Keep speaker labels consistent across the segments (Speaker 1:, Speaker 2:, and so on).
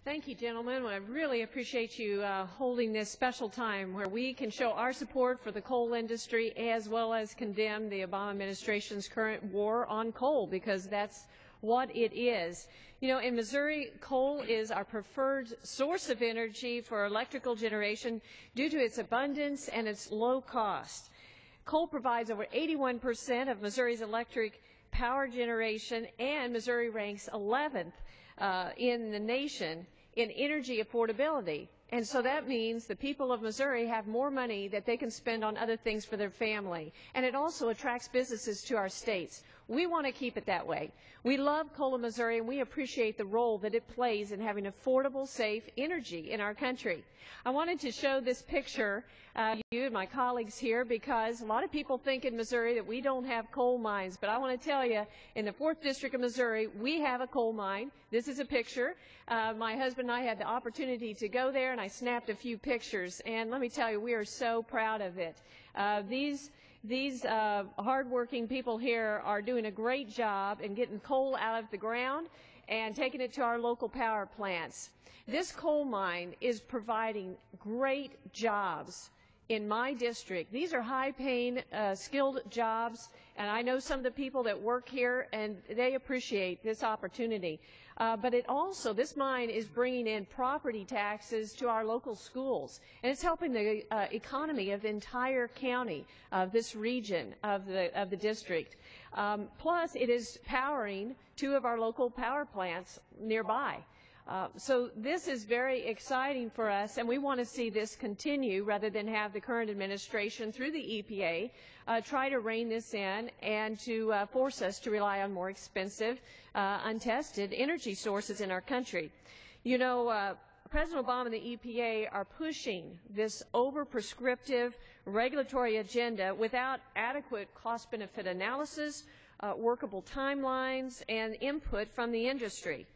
Speaker 1: Thank you, gentlemen. I really appreciate you holding this special time where we can show our support for the coal industry as well as condemn the Obama administration's current war on coal, because that's what it is. You know, in Missouri, coal is our preferred source of energy for electrical generation due to its abundance and its low cost. Coal provides over 81% of Missouri's electric power generation, and Missouri ranks 11th in the nation in energy affordability. And so that means the people of Missouri have more money that they can spend on other things for their family. And it also attracts businesses to our states. We want to keep it that way. We love coal in Missouri, and we appreciate the role that it plays in having affordable, safe energy in our country. I wanted to show this picture you and my colleagues here because a lot of people think in Missouri that we don't have coal mines, but I want to tell you, in the 4th District of Missouri, we have a coal mine. This is a picture. My husband and I had the opportunity to go there, and I snapped a few pictures, and let me tell you, we are so proud of it. These hardworking people here are doing a great job in getting coal out of the ground and taking it to our local power plants. This coal mine is providing great jobs in my district. These are high-paying, skilled jobs, and I know some of the people that work here, and they appreciate this opportunity. But it also, this mine is bringing in property taxes to our local schools, and it's helping the economy of the entire county, of this region of the district. Plus, it is powering 2 of our local power plants nearby. So this is very exciting for us, and we want to see this continue rather than have the current administration, through the EPA, try to rein this in and to force us to rely on more expensive, untested energy sources in our country. You know, President Obama and the EPA are pushing this over-prescriptive regulatory agenda without adequate cost-benefit analysis, workable timelines, and input from the industry.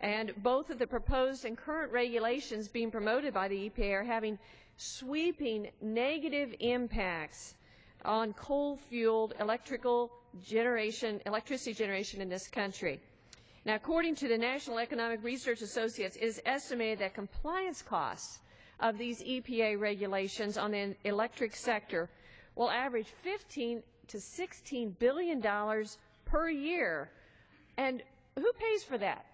Speaker 1: And both of the proposed and current regulations being promoted by the EPA are having sweeping negative impacts on coal-fueled electricity generation in this country. Now, according to the National Economic Research Associates, it is estimated that compliance costs of these EPA regulations on the electric sector will average $15 to $16 billion per year. And who pays for that?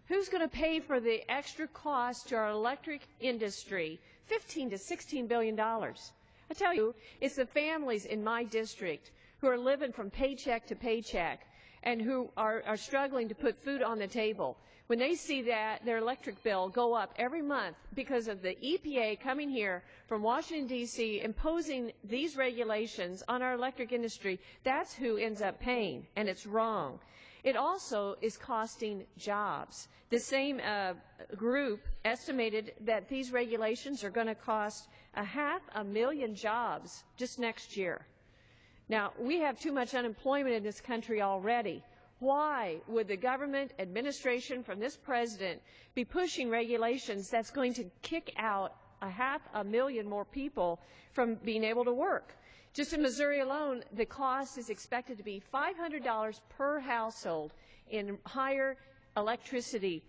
Speaker 1: Who's going to pay for the extra cost to our electric industry? $15 to $16 billion. I tell you, it's the families in my district who are living from paycheck to paycheck and who are struggling to put food on the table. When they see that their electric bill go up every month because of the EPA coming here from Washington, D.C., imposing these regulations on our electric industry, that's who ends up paying, and it's wrong. It also is costing jobs. The same group estimated that these regulations are going to cost 500,000 jobs just next year. Now, we have too much unemployment in this country already. Why would the government administration from this president be pushing regulations that's going to kick out 500,000 more people from being able to work? Just in Missouri alone, the cost is expected to be $500 per household in higher electricity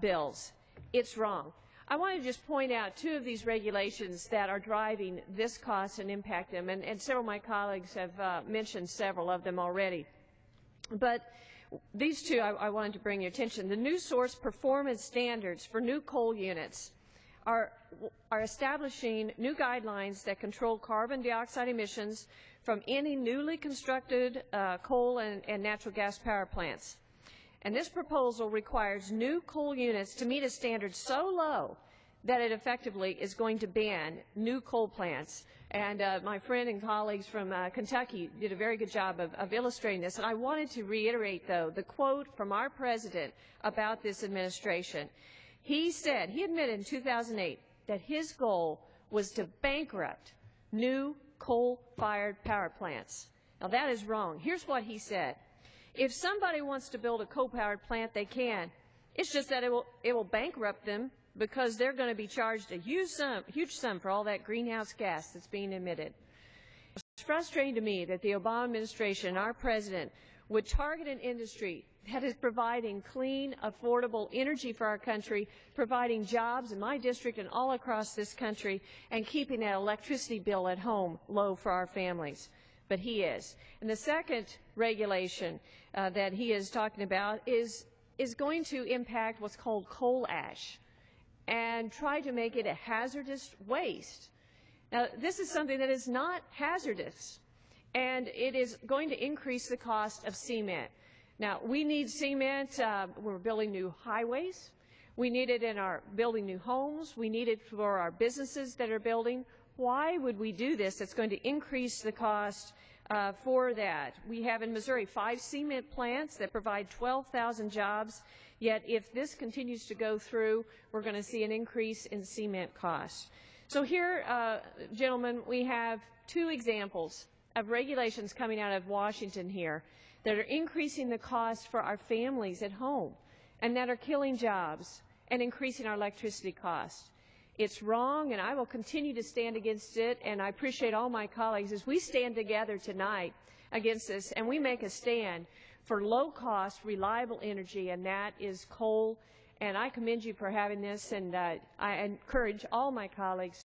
Speaker 1: bills. It's wrong. I want to just point out 2 of these regulations that are driving this cost and impact them, and several of my colleagues have mentioned several of them already. But these 2 I wanted to bring your attention. The new source performance standards for new coal units are establishing new guidelines that control carbon dioxide emissions from any newly constructed coal and natural gas power plants. And this proposal requires new coal units to meet a standard so low that it effectively is going to ban new coal plants. And my friend and colleagues from Kentucky did a very good job of illustrating this. And I wanted to reiterate, though, the quote from our president about this administration. He said, he admitted in 2008 that his goal was to bankrupt new coal-fired power plants. Now, that is wrong. Here's what he said. If somebody wants to build a coal-powered plant, they can. It's just that it will bankrupt them because they're going to be charged a huge sum for all that greenhouse gas that's being emitted. It's frustrating to me that the Obama administration and our president would target an industry that is providing clean, affordable energy for our country, providing jobs in my district and all across this country, and keeping that electricity bill at home low for our families. But he is. And the second regulation that he is talking about is going to impact what's called coal ash and try to make it a hazardous waste. Now, this is something that is not hazardous, and it is going to increase the cost of cement. Now, we need cement. We're building new highways. We need it in our building new homes. We need it for our businesses that are building. Why would we do this? It's going to increase the cost for that. We have in Missouri 5 cement plants that provide 12,000 jobs, yet if this continues to go through, we're going to see an increase in cement costs. So here, gentlemen, we have 2 examples of regulations coming out of Washington here that are increasing the cost for our families at home and that are killing jobs and increasing our electricity costs. It's wrong, and I will continue to stand against it, and I appreciate all my colleagues as we stand together tonight against this, and we make a stand for low-cost, reliable energy, and that is coal. And I commend you for having this, and I encourage all my colleagues